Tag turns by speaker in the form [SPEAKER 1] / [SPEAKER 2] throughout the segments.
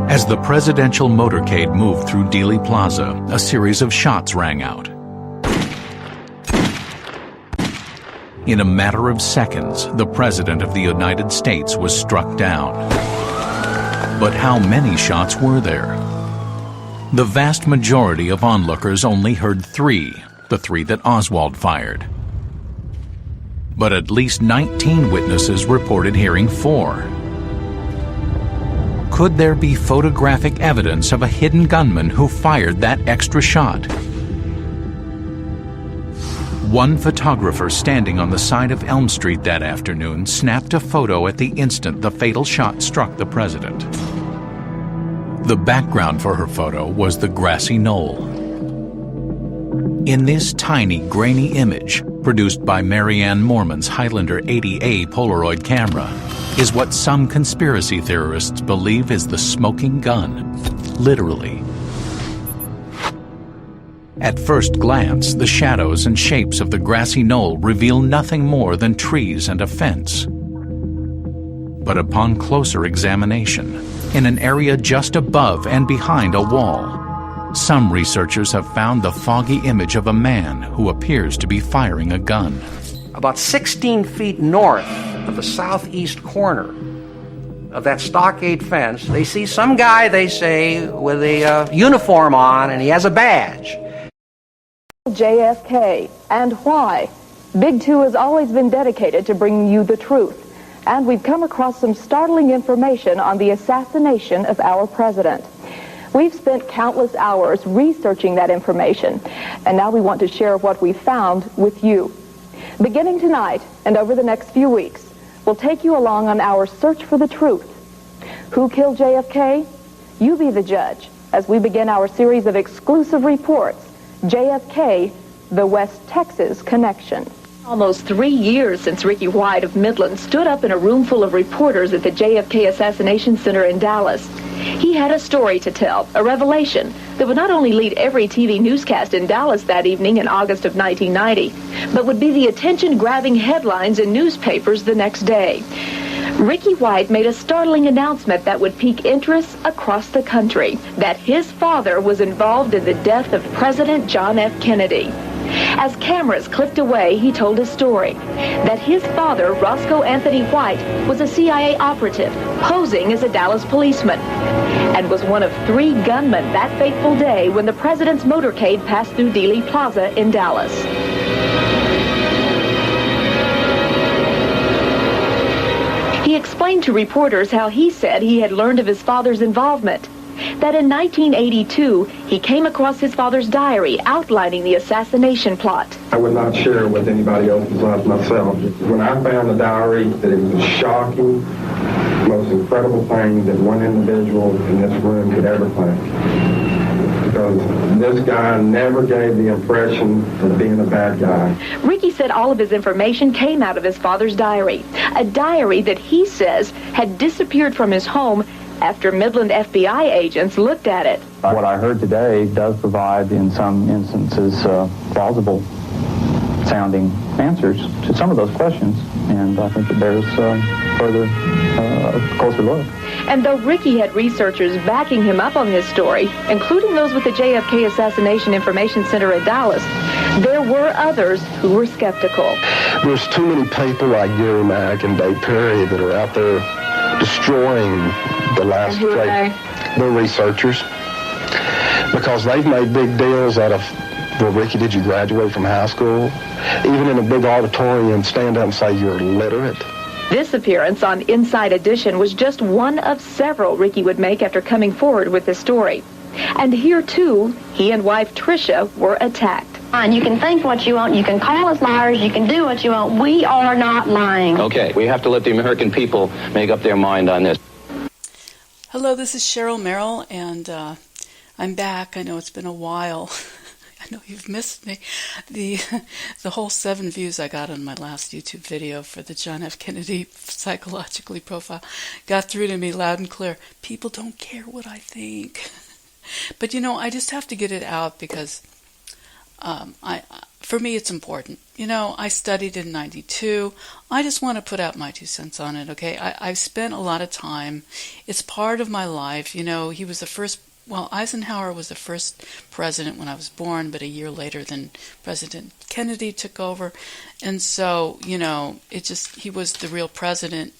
[SPEAKER 1] As the presidential motorcade moved through Dealey Plaza, a series of shots rang out. In a matter of seconds, the President of the United States was struck down. But how many shots were there? The vast majority of onlookers only heard 3, the 3 that Oswald fired. But at least 19 witnesses reported hearing 4. Could there be photographic evidence of a hidden gunman who fired that extra shot? One photographer standing on the side of Elm Street that afternoon snapped a photo at the instant the fatal shot struck the president. The background for her photo was the Grassy Knoll. In this tiny, grainy image, produced by Marianne Mormon's Highlander 80A Polaroid camera, is what some conspiracy theorists believe is the smoking gun, literally. At first glance, the shadows and shapes of the Grassy Knoll reveal nothing more than trees and a fence. But upon closer examination, in an area just above and behind a wall, some researchers have found the foggy image of a man who appears to be firing a gun.
[SPEAKER 2] About 16 feet north of the southeast corner of that stockade fence, they see some guy, they say, with a uniform on, and he has a badge.
[SPEAKER 3] JFK, and why? Big Two has always been dedicated to bringing you the truth, and we've come across some startling information on the assassination of our president. We've spent countless hours researching that information, and now we want to share what we found with you. Beginning tonight and over the next few weeks, we'll take you along on our search for the truth. Who killed JFK? You be the judge as we begin our series of exclusive reports, JFK, the West Texas Connection.
[SPEAKER 4] Almost 3 years since Ricky White of Midland stood up in a room full of reporters at the JFK Assassination Center in Dallas. He had a story to tell, a revelation that would not only lead every TV newscast in Dallas that evening in August of 1990, but would be the attention-grabbing headlines in newspapers the next day. Ricky White made a startling announcement that would pique interest across the country, that his father was involved in the death of President John F. Kennedy. As cameras clicked away, he told his story, that his father, Roscoe Anthony White, was a CIA operative, posing as a Dallas policeman, and was one of 3 gunmen that fateful day when the president's motorcade passed through Dealey Plaza in Dallas. He explained to reporters how he said he had learned of his father's involvement. That in 1982, he came across his father's diary outlining the assassination plot.
[SPEAKER 5] I would not share it with anybody else besides myself. When I found the diary, that it was a shocking, most incredible thing that one individual in this room could ever think. Because this guy never gave the impression of being a bad guy.
[SPEAKER 4] Ricky said all of his information came out of his father's diary, a diary that he says had disappeared from his home after Midland FBI agents looked at it.
[SPEAKER 6] What I heard today does provide, in some instances, plausible sounding answers to some of those questions, and I think it bears further closer look.
[SPEAKER 4] And though Ricky had researchers backing him up on his story, including those with the JFK Assassination Information Center in Dallas, there were others who were skeptical.
[SPEAKER 7] There's too many people like Gary Mack and Dave Perry that are out there destroying the last great. They're researchers, because they've made big deals out of, well, Ricky, did you graduate from high school? Even in a big auditorium, stand up and say you're literate.
[SPEAKER 4] This appearance on Inside Edition was just one of several Ricky would make after coming forward with his story. And here, too, he and wife Tricia were attacked.
[SPEAKER 8] You can think what you want, you can call us liars, you can do what you want. We are not lying.
[SPEAKER 9] Okay, we have to let the American people make up their mind on this.
[SPEAKER 10] Hello, this is Cheryl Merrill, and I'm back. I know it's been a while. I know you've missed me. The whole 7 views I got on my last YouTube video for the John F. Kennedy psychologically profile got through to me loud and clear. People don't care what I think. But, I just have to get it out because for me it's important. I studied in 92. I just want to put out my 2 cents on it, okay? I've spent a lot of time. It's part of my life. He was the first. Well, Eisenhower was the first president when I was born, but a year later than President Kennedy took over. And so, he was the real president,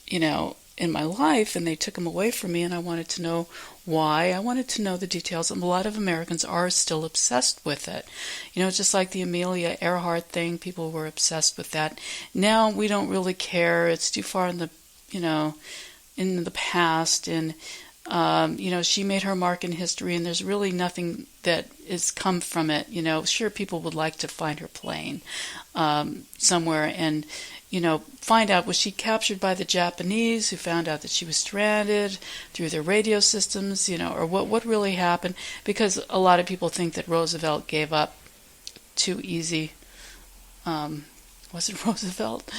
[SPEAKER 10] in my life, and they took him away from me, and I wanted to know why. I wanted to know the details, and a lot of Americans are still obsessed with it. Just like the Amelia Earhart thing, people were obsessed with that. Now we don't really care. It's too far in the past, and she made her mark in history, and there's really nothing that has come from it. Sure, people would like to find her plane somewhere and, find out, was she captured by the Japanese who found out that she was stranded through their radio systems, or what really happened? Because a lot of people think that Roosevelt gave up too easy. Was it Roosevelt?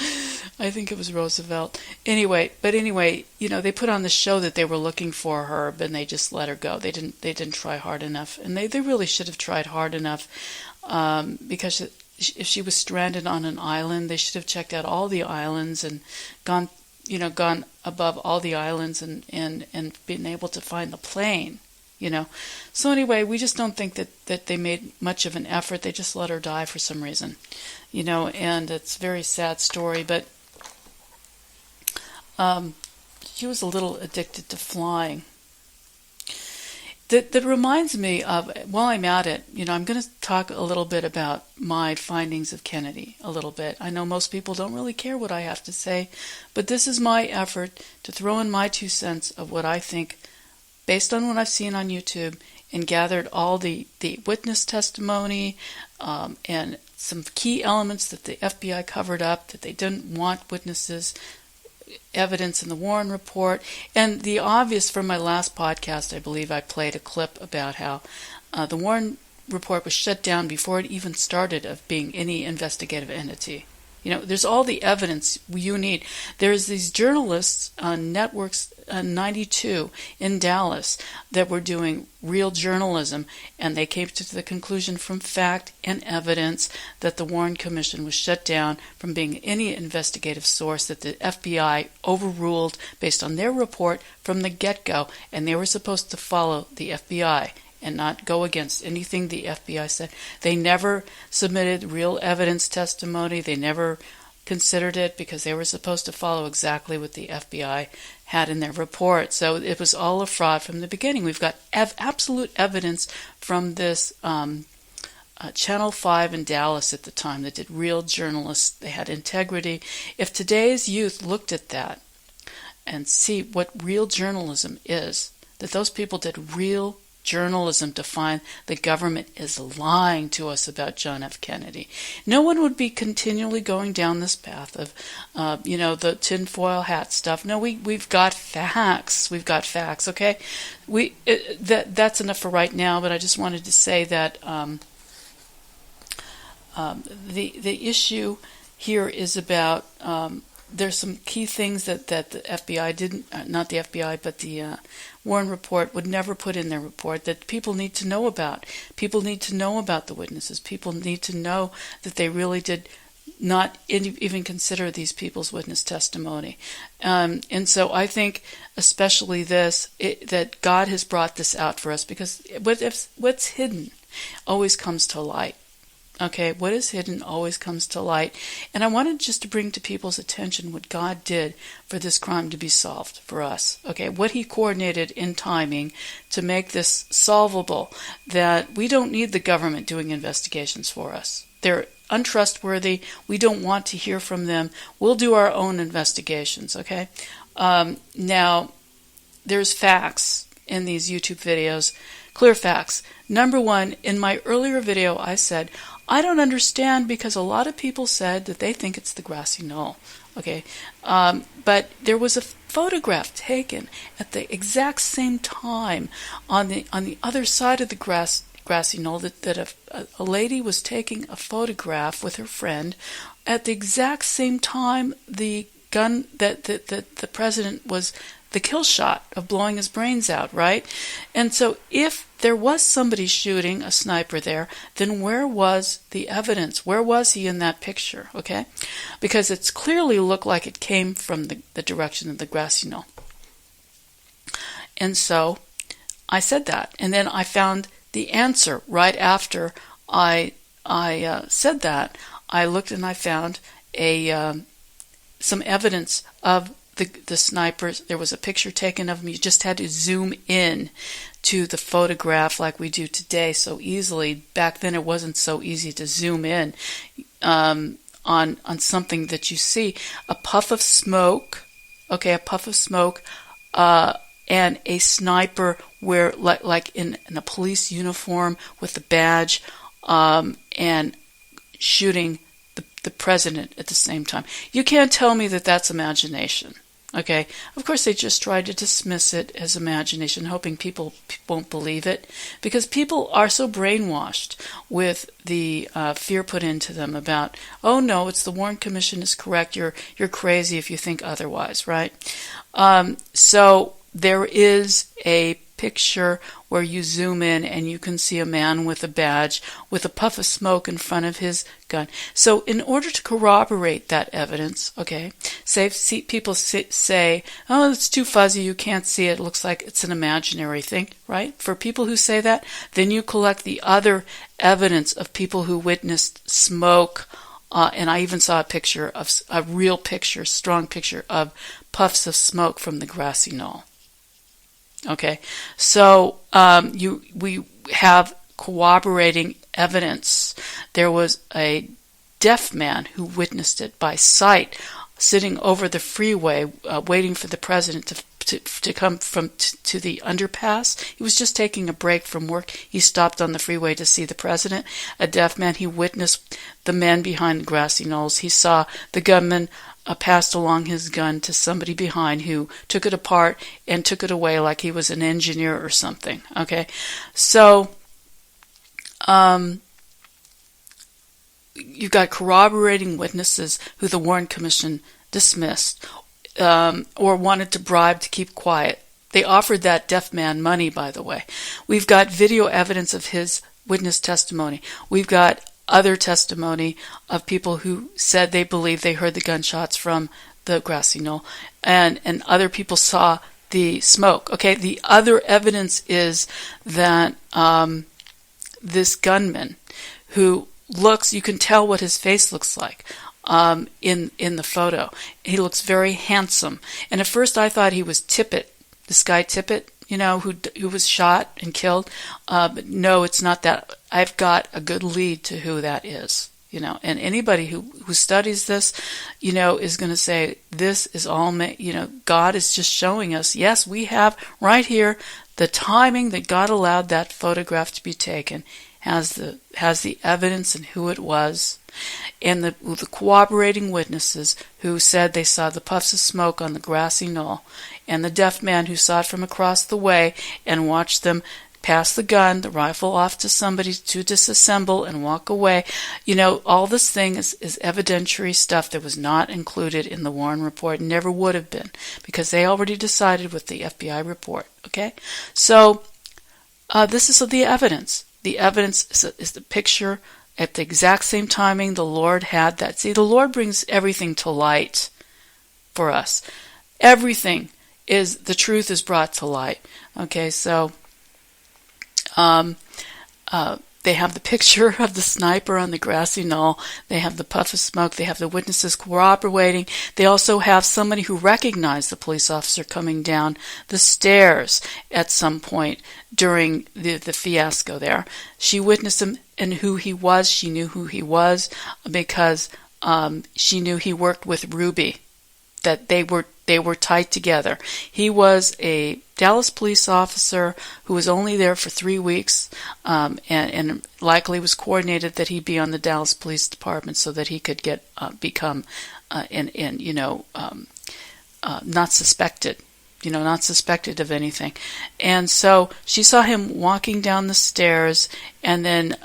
[SPEAKER 10] I think it was Roosevelt. Anyway, they put on the show that they were looking for her, but they just let her go. They didn't try hard enough, and they really should have tried hard enough, because if she was stranded on an island, they should have checked out all the islands and gone above all the islands and been able to find the plane. So anyway, we just don't think that they made much of an effort. They just let her die for some reason, and it's a very sad story. But she was a little addicted to flying. That reminds me of, while I'm at it, I'm going to talk a little bit about my findings of Kennedy a little bit. I know most people don't really care what I have to say, but this is my effort to throw in my 2 cents of what I think, based on what I've seen on YouTube, and gathered all the witness testimony and some key elements that the FBI covered up, that they didn't want witnesses, evidence in the Warren report, and the obvious. From my last podcast, I believe I played a clip about how the Warren report was shut down before it even started of being any investigative entity. There's all the evidence you need. There's these journalists on networks 92 in Dallas that were doing real journalism, and they came to the conclusion from fact and evidence that the Warren Commission was shut down from being any investigative source, that the FBI overruled based on their report from the get-go, and they were supposed to follow the FBI and not go against anything the FBI said. They never submitted real evidence testimony. They never considered it because they were supposed to follow exactly what the FBI had in their report. So it was all a fraud from the beginning. We've got absolute evidence from this Channel 5 in Dallas at the time that did real journalists. They had integrity. If today's youth looked at that and see what real journalism is, that those people did real journalism to find the government is lying to us about John F. Kennedy, no one would be continually going down this path of, the tinfoil hat stuff. No, we've got facts. We've got facts. Okay, that's enough for right now. But I just wanted to say that the issue here is about. There's some key things that the FBI didn't, not the FBI, but the Warren report would never put in their report that people need to know about. People need to know about the witnesses. People need to know that they really did not even consider these people's witness testimony. And so I think especially that God has brought this out for us, because what's hidden always comes to light. Okay, what is hidden always comes to light. And I wanted just to bring to people's attention what God did for this crime to be solved for us. Okay, what he coordinated in timing to make this solvable, that we don't need the government doing investigations for us. They're untrustworthy. We don't want to hear from them. We'll do our own investigations, okay? Now, there's facts in these YouTube videos, clear facts. Number one, in my earlier video, I said, I don't understand because a lot of people said that they think it's the Grassy Knoll. Okay, but there was a photograph taken at the exact same time on the other side of the Grassy Knoll that a lady was taking a photograph with her friend at the exact same time the gun that the president was the kill shot of blowing his brains out, right? And so if there was somebody shooting, a sniper there, then where was the evidence? Where was he in that picture, okay? Because it's clearly looked like it came from the direction of the Grassy Knoll. And so I said that, and then I found the answer right after I said that. I looked and I found some evidence of the snipers. There was a picture taken of him. You just had to zoom in to the photograph like we do today so easily. Back then it wasn't so easy to zoom in on something that you see. A puff of smoke, okay, a puff of smoke, and a sniper where like in a police uniform with a badge, and shooting the president at the same time. You can't tell me that that's imagination. Okay, of course they just try to dismiss it as imagination, hoping people won't believe it, because people are so brainwashed with the fear put into them about, oh no, it's the Warren Commission is correct, you're crazy if you think otherwise, right? So there is a picture where you zoom in and you can see a man with a badge with a puff of smoke in front of his gun. So in order to corroborate that evidence, okay, people say, oh, it's too fuzzy, you can't see it, looks like it's an imaginary thing, right? For people who say that, then you collect the other evidence of people who witnessed smoke, and I even saw a real picture, strong picture of puffs of smoke from the Grassy Knoll. Okay, so we have corroborating evidence. There was a deaf man who witnessed it by sight, sitting over the freeway, waiting for the president to come to the underpass. He was just taking a break from work. He stopped on the freeway to see the president. A deaf man, he witnessed the men behind the Grassy Knolls. He saw the gunman passed along his gun to somebody behind who took it apart and took it away like he was an engineer or something. Okay, so you've got corroborating witnesses who the Warren Commission dismissed or wanted to bribe to keep quiet. They offered that deaf man money, by the way. We've got video evidence of his witness testimony. We've got other testimony of people who said they believe they heard the gunshots from the Grassy Knoll, and other people saw the smoke. Okay, the other evidence is that this gunman who looks, you can tell what his face looks like in the photo. He looks very handsome, and at first I thought he was Tippett, this guy Tippett, you know, who was shot and killed. But no, it's not that. I've got a good lead to who that is, you know. And anybody who studies this, you know, is going to say this is all, you know, God is just showing us. Yes, we have right here the timing that God allowed that photograph to be taken has the evidence and who it was, and the corroborating witnesses who said they saw the puffs of smoke on the Grassy Knoll, and the deaf man who saw it from across the way and watched them pass the gun, the rifle off to somebody to disassemble and walk away. You know, all this thing is evidentiary stuff that was not included in the Warren report, never would have been, because they already decided with the FBI report. Okay? So, this is the evidence. The evidence is the picture at the exact same timing the Lord had that. See, the Lord brings everything to light for us. Everything is, the truth is brought to light. Okay, so they have the picture of the sniper on the Grassy Knoll. They have the puff of smoke. They have the witnesses corroborating. They also have somebody who recognized the police officer coming down the stairs at some point during the fiasco there. She witnessed him and who he was. She knew who he was because she knew he worked with Ruby, that they were tight together. He was a Dallas police officer who was only there for 3 weeks, and likely was coordinated that he be on the Dallas Police Department so that he could become not suspected not suspected of anything. And so she saw him walking down the stairs, and then,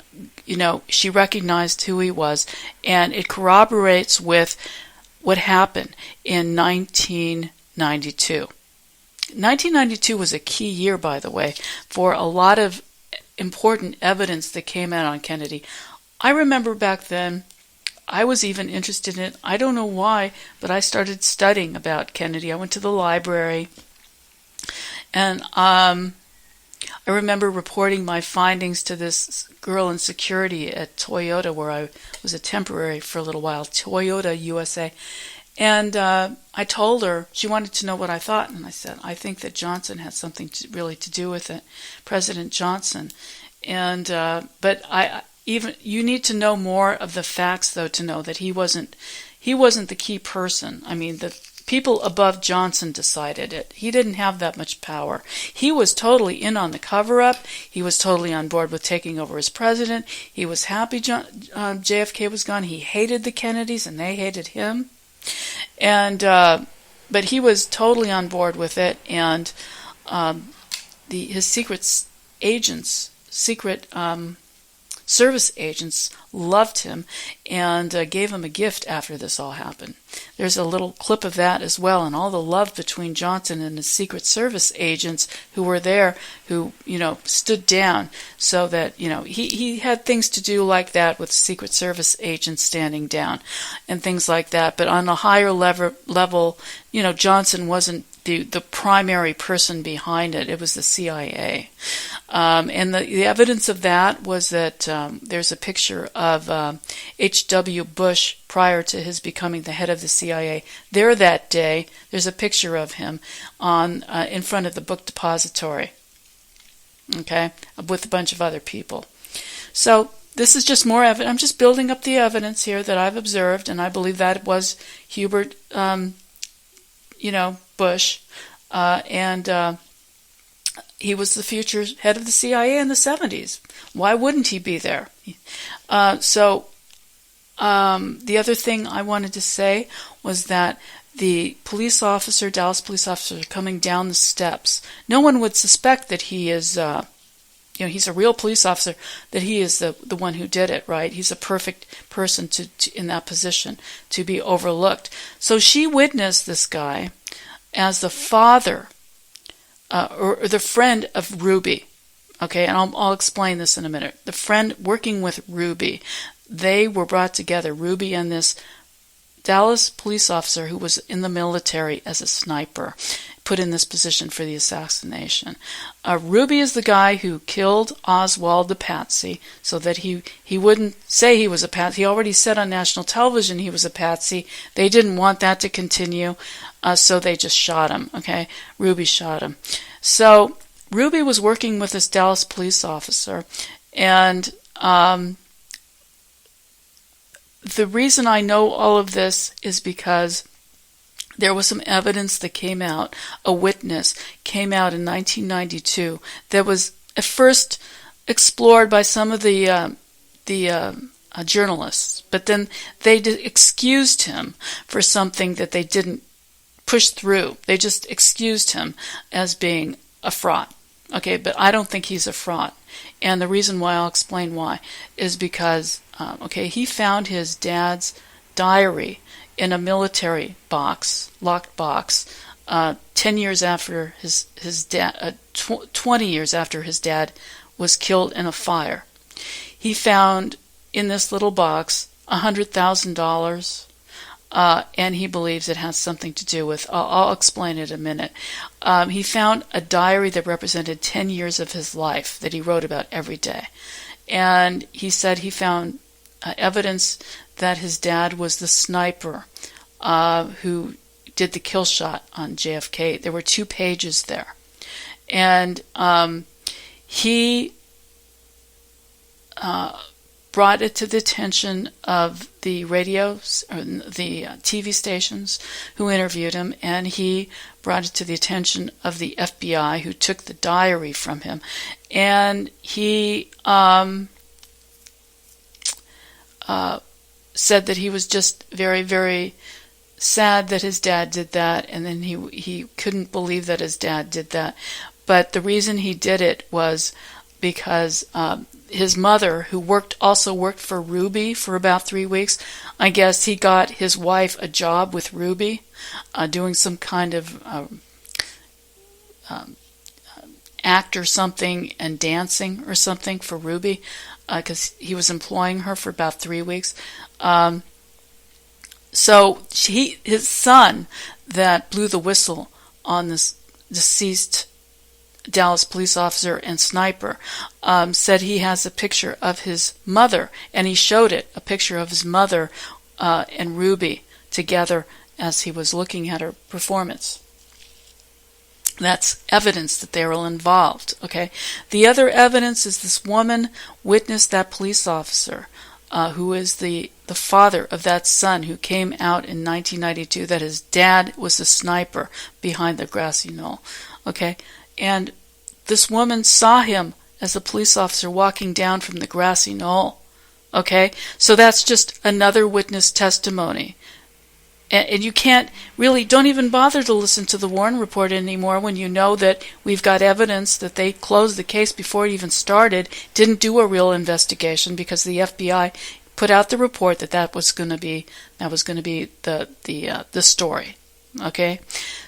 [SPEAKER 10] she recognized who he was, and it corroborates with what happened in 1992. 1992 was a key year, by the way, for a lot of important evidence that came out on Kennedy. I remember back then, I was even interested in it. I don't know why, but I started studying about Kennedy. I went to the library, and I remember reporting my findings to this girl in security at Toyota, where I was a temporary for a little while, Toyota USA. And I told her, she wanted to know what I thought, and I said, I think that Johnson had something really to do with it, President Johnson. And but you need to know more of the facts, though, to know that he wasn't the key person. I mean, the people above Johnson decided it. He didn't have that much power. He was totally in on the cover-up. He was totally on board with taking over as president. He was happy JFK was gone. He hated the Kennedys, and they hated him. And but he was totally on board with it, and his secret service agents loved him and gave him a gift after this all happened. There's a little clip of that as well, and all the love between Johnson and his Secret Service agents who were there, who, stood down so that, he had things to do like that with Secret Service agents standing down and things like that. But on a higher level, Johnson wasn't the primary person behind it. It was the CIA. And the evidence of that was that there's a picture of H.W. Bush prior to his becoming the head of the CIA. There that day, there's a picture of him in front of the book depository, okay, with a bunch of other people. So this is just more evidence. I'm just building up the evidence here that I've observed, and I believe that it was Hubert, Bush, and he was the future head of the CIA in the 70s. Why wouldn't he be there? So the other thing I wanted to say was that the Dallas police officer coming down the steps, no one would suspect that he is, he's a real police officer, that he is the one who did it, right? He's a perfect person to in that position to be overlooked. So she witnessed this guy as the father or the friend of Ruby. Okay, and I'll explain this in a minute. The friend working with Ruby, they were brought together, Ruby and this Dallas police officer who was in the military as a sniper, put in this position for the assassination. Ruby is the guy who killed Oswald the patsy so that he wouldn't say he was a patsy. He already said on national television he was a patsy. They didn't want that to continue, so they just shot him. Okay, Ruby shot him. So Ruby was working with this Dallas police officer, and the reason I know all of this is because there was some evidence that came out, a witness came out in 1992 that was at first explored by some of the journalists, but then they excused him for something that they didn't push through. They just excused him as being a fraud. Okay, but I don't think he's a fraud. And the reason why, I'll explain why, is because, he found his dad's diary in a military box, locked box, 10 years after his dad, 20 years after his dad was killed in a fire. He found in this little box $100,000, and he believes it has something to do with, I'll explain it in a minute. He found a diary that represented 10 years of his life that he wrote about every day. And he said he found evidence that his dad was the sniper who did the kill shot on JFK. There were 2 pages there. And he brought it to the attention of the radios, or the TV stations who interviewed him, and he brought it to the attention of the FBI who took the diary from him. And he said that he was just very, very sad that his dad did that, and then he couldn't believe that his dad did that. But the reason he did it was because his mother, who also worked for Ruby for about 3 weeks, I guess he got his wife a job with Ruby, doing some kind of act or something, and dancing or something for Ruby, because he was employing her for about 3 weeks. So his son that blew the whistle on this deceased Dallas police officer and sniper, said he has a picture of his mother, and he showed it, a picture of his mother and Ruby together as he was looking at her performance. That's evidence that they were all involved, okay? The other evidence is this woman witnessed that police officer, who is the father of that son who came out in 1992, that his dad was the sniper behind the Grassy Knoll, okay? And this woman saw him as a police officer walking down from the Grassy Knoll, okay? So that's just another witness testimony. And you can't really, don't even bother to listen to the Warren report anymore when you know that we've got evidence that they closed the case before it even started, didn't do a real investigation because the FBI put out the report that was going to be the story. Okay,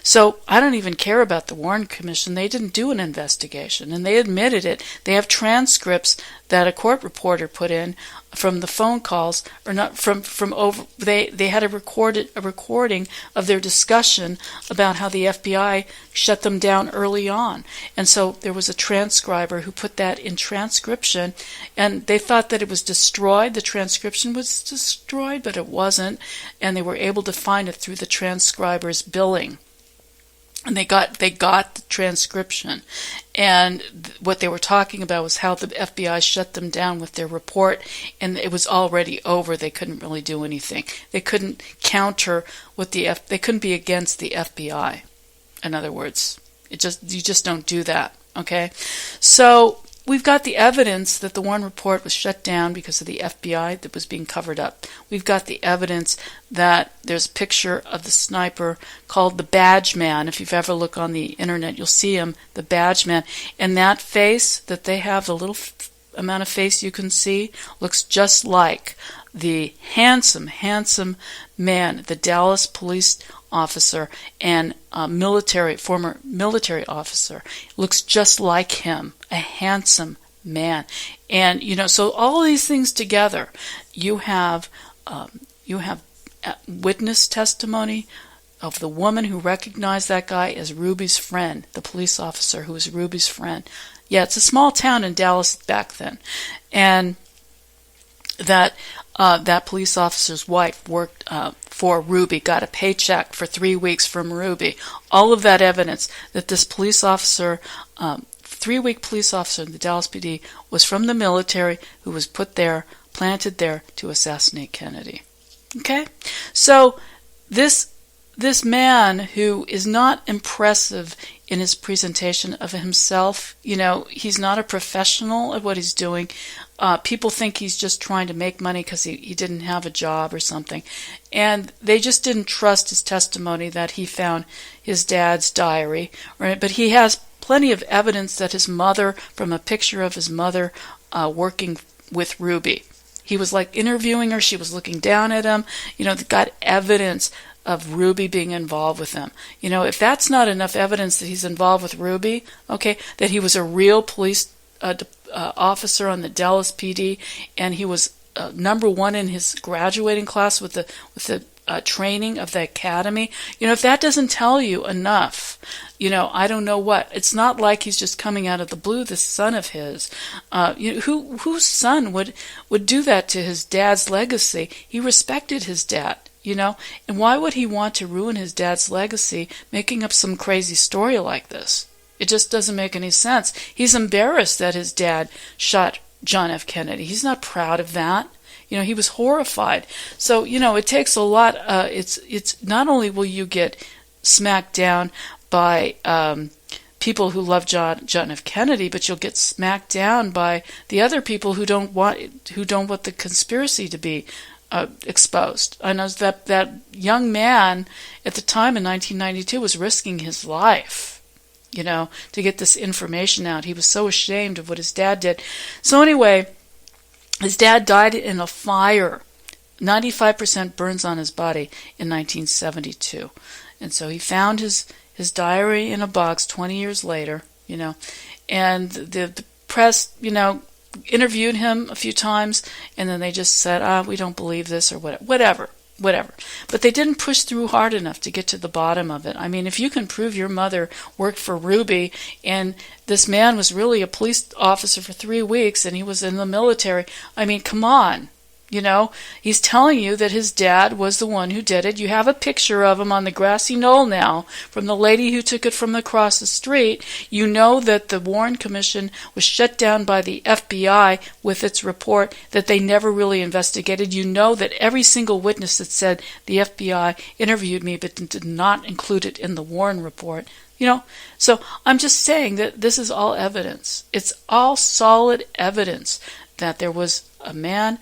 [SPEAKER 10] so I don't even care about the Warren Commission. They didn't do an investigation, and they admitted it. They have transcripts that a court reporter put in from the phone calls, or not from over. They had a recording of their discussion about how the FBI shut them down early on, and so there was a transcriber who put that in transcription, and they thought that it was destroyed. The transcription was destroyed, but it wasn't, and they were able to find it through the transcriber's billing. And they got the transcription, and what they were talking about was how the FBI shut them down with their report, and it was already over. They couldn't really do anything. They couldn't counter what they couldn't be against the FBI. In other words, you just don't do that. Okay, so we've got the evidence that the Warren report was shut down because of the FBI that was being covered up. We've got the evidence that there's a picture of the sniper called the Badge Man. If you've ever looked on the internet, you'll see him, the Badge Man. And that face that they have, the little amount of face you can see, looks just like the handsome man, the Dallas police officer and former military officer. Looks just like him, a handsome man. And so all these things together, you have witness testimony of the woman who recognized that guy as Ruby's friend, the police officer who was Ruby's friend. Yeah, it's a small town in Dallas back then, and that police officer's wife worked for Ruby, got a paycheck for 3 weeks from Ruby. All of that evidence that this police officer, 3-week police officer in the Dallas PD, was from the military, who was planted there to assassinate Kennedy. Okay? So this man, who is not impressive in his presentation of himself, he's not a professional at what he's doing. People think he's just trying to make money because he didn't have a job or something. And they just didn't trust his testimony that he found his dad's diary, right? But he has plenty of evidence that his mother, from a picture of his mother working with Ruby. He was like interviewing her, she was looking down at him. They got evidence of Ruby being involved with him. If that's not enough evidence that he's involved with Ruby, okay, that he was a real police officer on the Dallas PD, and he was number one in his graduating class with the training of the academy. If that doesn't tell you enough, I don't know what. It's not like he's just coming out of the blue, this son of his. Whose son would do that to his dad's legacy? He respected his dad. And why would he want to ruin his dad's legacy making up some crazy story like this? It just doesn't make any sense. He's embarrassed that his dad shot John F. Kennedy. He's not proud of that. He was horrified. So, it takes a lot. It's not only will you get smacked down by people who love John F. Kennedy, but you'll get smacked down by the other people who don't want the conspiracy to be exposed. I know that young man at the time in 1992 was risking his life, to get this information out. He was so ashamed of what his dad did. So anyway, his dad died in a fire. 95% burns on his body in 1972. And so he found his diary in a box 20 years later, and the press, interviewed him a few times, and then they just said, we don't believe this, or whatever. But they didn't push through hard enough to get to the bottom of it. I mean, if you can prove your mother worked for Ruby, and this man was really a police officer for 3 weeks, and he was in the military, I mean, come on. He's telling you that his dad was the one who did it. You have a picture of him on the Grassy Knoll now from the lady who took it from across the street. You know that the Warren Commission was shut down by the FBI with its report that they never really investigated. You know that every single witness that said the FBI interviewed me but did not include it in the Warren report. So I'm just saying that this is all evidence. It's all solid evidence that there was a man.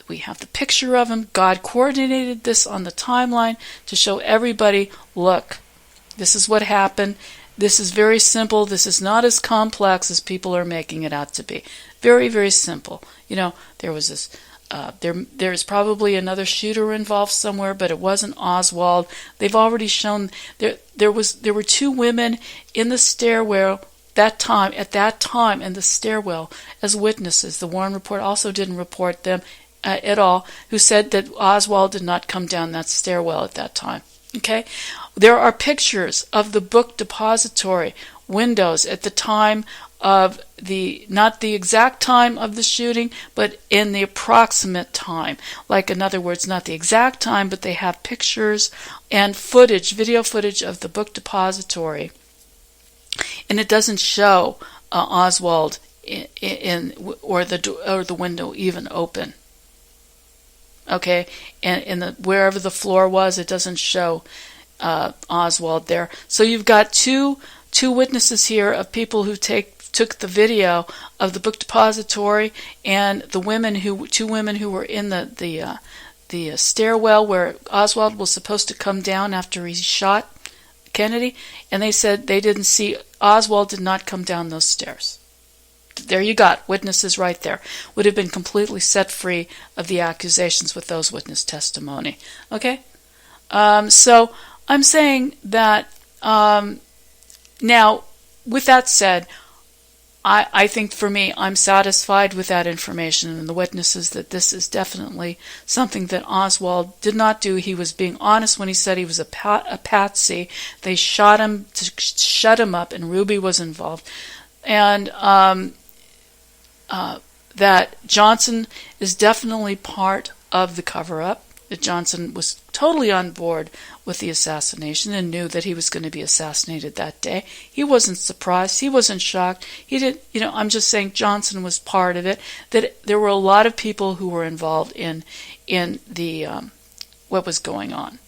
[SPEAKER 10] We have the picture of him. God coordinated this on the timeline to show everybody, look, this is what happened. This is very simple. This is not as complex as people are making it out to be. Very, very simple. There was this, there's probably another shooter involved somewhere, but it wasn't Oswald. They've already shown there were 2 women in the stairwell at that time in the stairwell as witnesses. The Warren report also didn't report them at all, who said that Oswald did not come down that stairwell at that time. Okay? There are pictures of the book depository windows at the time of not the exact time of the shooting, but in the approximate time. Like, in other words, not the exact time, but they have pictures and video footage of the book depository. And it doesn't show Oswald or the window even open. Okay, and wherever the floor was, it doesn't show Oswald there. So you've got two witnesses here of people who took the video of the book depository, and the two women who were in the stairwell where Oswald was supposed to come down after he shot Kennedy, and they said they didn't see Oswald did not come down those stairs. There you got witnesses right there. Would have been completely set free of the accusations with those witness testimony. Okay? So I'm saying that now, with that said, I think for me, I'm satisfied with that information and the witnesses that this is definitely something that Oswald did not do. He was being honest when he said he was a patsy. They shot him to shut him up, and Ruby was involved. And that Johnson is definitely part of the cover-up. That Johnson was totally on board with the assassination and knew that he was going to be assassinated that day. He wasn't surprised. He wasn't shocked. He did. I'm just saying Johnson was part of it. That there were a lot of people who were involved in the what was going on.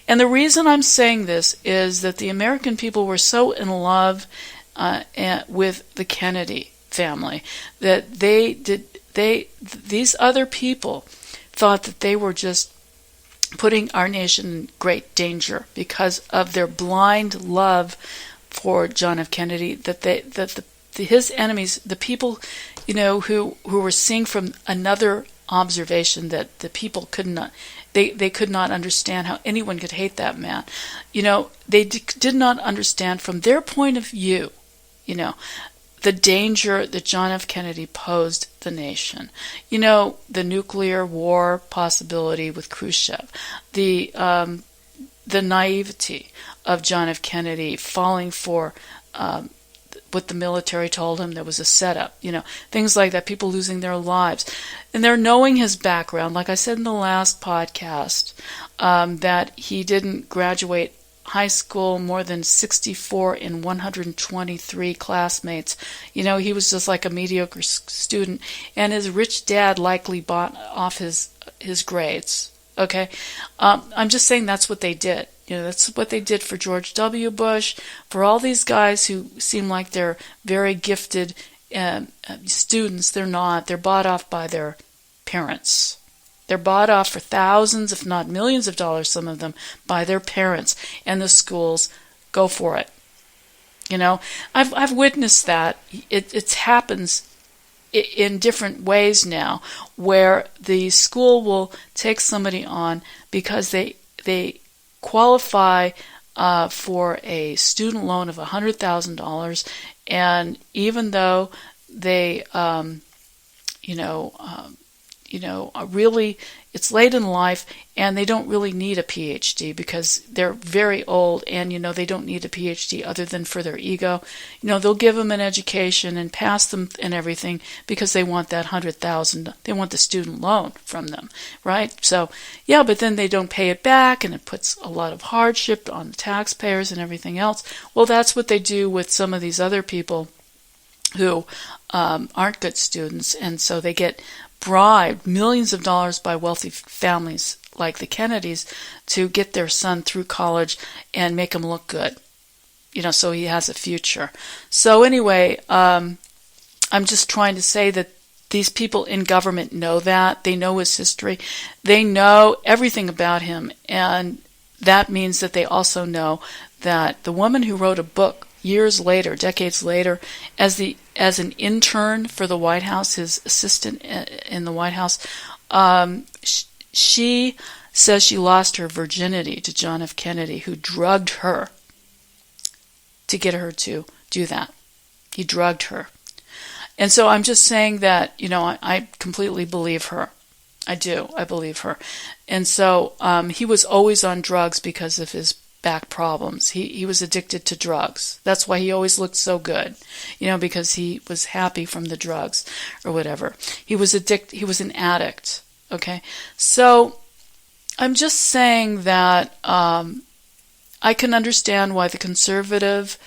[SPEAKER 10] And the reason I'm saying this is that the American people were so in love with the Kennedy family that these other people thought that they were just putting our nation in great danger because of their blind love for John F. Kennedy. His enemies, the people, who were seeing from another observation that the people could not. They could not understand how anyone could hate that man. They did not understand from their point of view, the danger that John F. Kennedy posed the nation. The nuclear war possibility with Khrushchev, the naivety of John F. Kennedy falling for what the military told him there was a setup, things like that, people losing their lives. And they're knowing his background, like I said in the last podcast, that he didn't graduate high school, more than 64 in 123 classmates. He was just like a mediocre student, and his rich dad likely bought off his grades. Okay? I'm just saying that's what they did. That's what they did for George W. Bush, for all these guys who seem like they're very gifted students. They're not. They're bought off by their parents. They're bought off for thousands, if not millions of dollars, some of them, by their parents, and the schools go for it. You know, I've witnessed that. It happens in different ways now, where the school will take somebody on because they qualify for a student loan of $100,000, and even though they, really, it's late in life, and they don't really need a PhD because they're very old, and, they don't need a PhD other than for their ego. They'll give them an education and pass them and everything because they want that $100,000. They want the student loan from them, right? So, yeah, but then they don't pay it back, and it puts a lot of hardship on the taxpayers and everything else. Well, that's what they do with some of these other people who aren't good students, and so they get bribed millions of dollars by wealthy families like the Kennedys to get their son through college and make him look good, so he has a future. So anyway, I'm just trying to say that these people in government know that. They know his history. They know everything about him, and that means that they also know that the woman who wrote a book years later, decades later, as an intern for the White House, his assistant in the White House, she says she lost her virginity to John F. Kennedy, who drugged her to get her to do that. He drugged her. And so I'm just saying that, I completely believe her. I do. I believe her. And so he was always on drugs because of his back problems. He was addicted to drugs. That's why he always looked so good, because he was happy from the drugs or whatever. He was an addict. Okay. So I'm just saying that I can understand why the conservative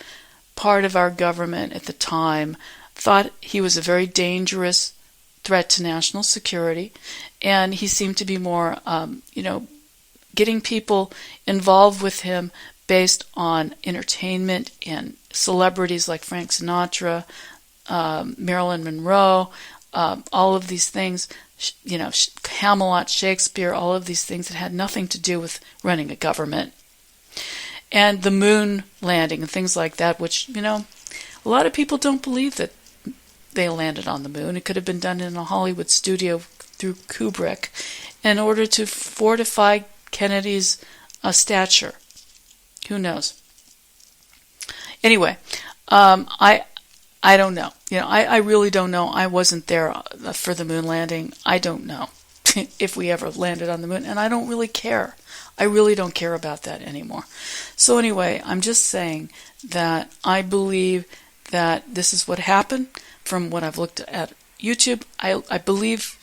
[SPEAKER 10] part of our government at the time thought he was a very dangerous threat to national security, and he seemed to be more, getting people involved with him based on entertainment and celebrities like Frank Sinatra, Marilyn Monroe, all of these things, Camelot, Shakespeare, all of these things that had nothing to do with running a government. And the moon landing and things like that, which, a lot of people don't believe that they landed on the moon. It could have been done in a Hollywood studio through Kubrick in order to fortify Kennedy's stature. Who knows? Anyway, I don't know. I really don't know. I wasn't there for the moon landing. I don't know if we ever landed on the moon, and I don't really care. I really don't care about that anymore. So anyway, I'm just saying that I believe that this is what happened from what I've looked at YouTube. I believe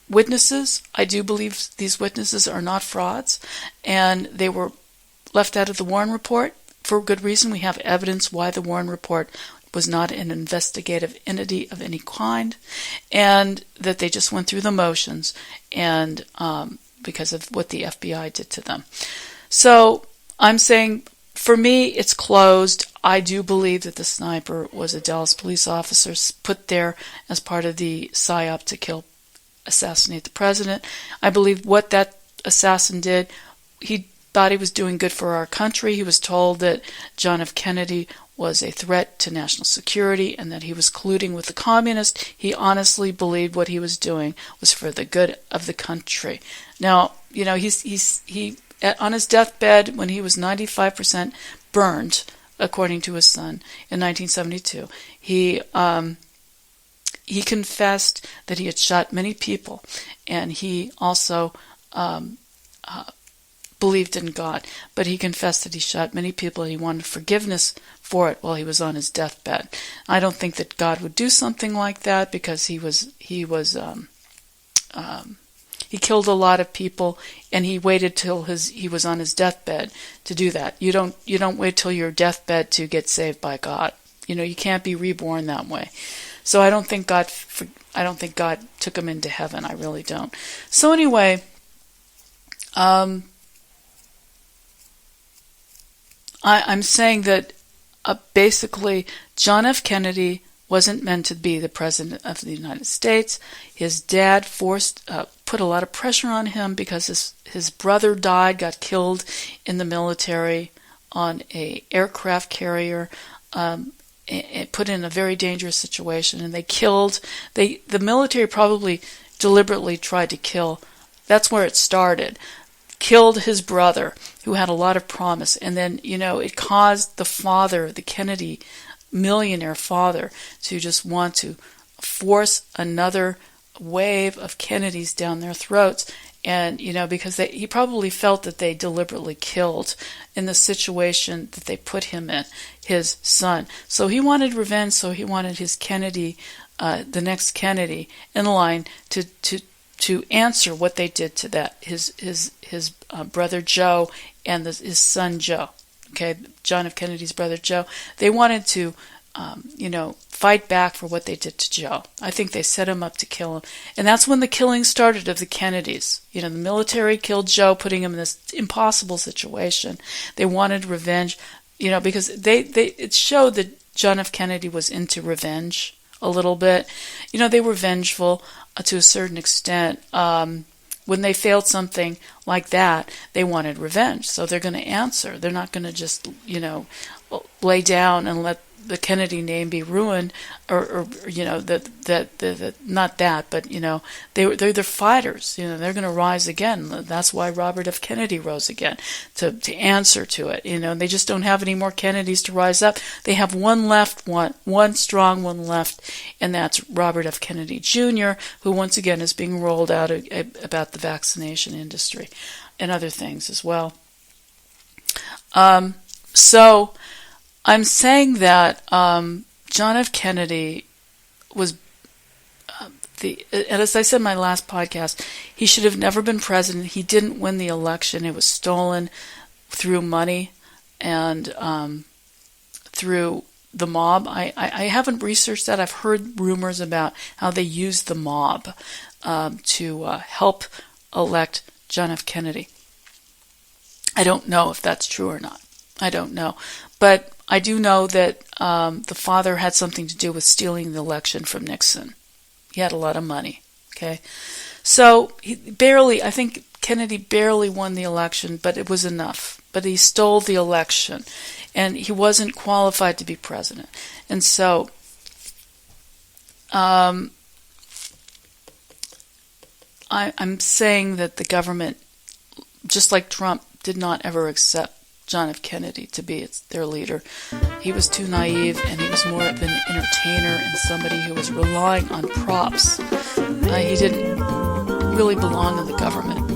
[SPEAKER 10] witnesses. I do believe these witnesses are not frauds, and they were left out of the Warren Report for good reason. We have evidence why the Warren Report was not an investigative entity of any kind, and that they just went through the motions, and because of what the FBI did to them. So I'm saying, for me, it's closed. I do believe that the sniper was a Dallas police officer put there as part of the PSYOP to assassinate the president. I believe what that assassin did, he thought he was doing good for our country. He was told that John F. Kennedy was a threat to national security and that he was colluding with the communists. He honestly believed what he was doing was for the good of the country. Now, he on his deathbed, when he was 95% burned, according to his son, in 1972, he confessed that he had shot many people, and he also believed in God, but he confessed that he shot many people and he wanted forgiveness for it while he was on his deathbed. I don't think that God would do something like that, because he killed a lot of people, and he waited till he was on his deathbed to do that. You don't wait till your deathbed to get saved by God. You can't be reborn that way. So I don't think God took him into heaven. I really don't. So anyway, I'm saying that basically John F. Kennedy wasn't meant to be the President of the United States. His dad put a lot of pressure on him because his brother died, got killed in the military on a aircraft carrier, put in a very dangerous situation, and the military probably deliberately tried to kill. That's where it started. Killed his brother, who had a lot of promise, and then, it caused the father, the Kennedy millionaire father, to just want to force another wave of Kennedys down their throats. And, because he probably felt that they deliberately killed in the situation that they put him in, his son. So he wanted revenge, so he wanted his Kennedy, the next Kennedy, in line to answer what they did to that, his brother Joe and his son Joe. Okay, John F. Kennedy's brother Joe. They wanted to, fight back for what they did to Joe. I think they set him up to kill him. And that's when the killing started of the Kennedys. The military killed Joe, putting him in this impossible situation. They wanted revenge, because it showed that John F. Kennedy was into revenge a little bit. They were vengeful to a certain extent. When they failed something like that, they wanted revenge. So they're going to answer. They're not going to just, lay down and let the Kennedy name be ruined, or not that, but they're fighters. They're going to rise again. That's why Robert F. Kennedy rose again, to answer to it. They just don't have any more Kennedys to rise up. They have one left, one strong one left, and that's Robert F. Kennedy Jr., who once again is being rolled out about the vaccination industry and other things as well. So I'm saying that John F. Kennedy was and as I said in my last podcast, he should have never been president. He didn't win the election. It was stolen through money and through the mob. I haven't researched that. I've heard rumors about how they used the mob to help elect John F. Kennedy. I don't know if that's true or not. I don't know. But I do know that the father had something to do with stealing the election from Nixon. He had a lot of money. Okay, so I think Kennedy barely won the election, but it was enough. But he stole the election, and he wasn't qualified to be president. And so, I'm saying that the government, just like Trump, did not ever accept John F. Kennedy to be their leader. He was too naive, and he was more of an entertainer and somebody who was relying on props. He didn't really belong in the government.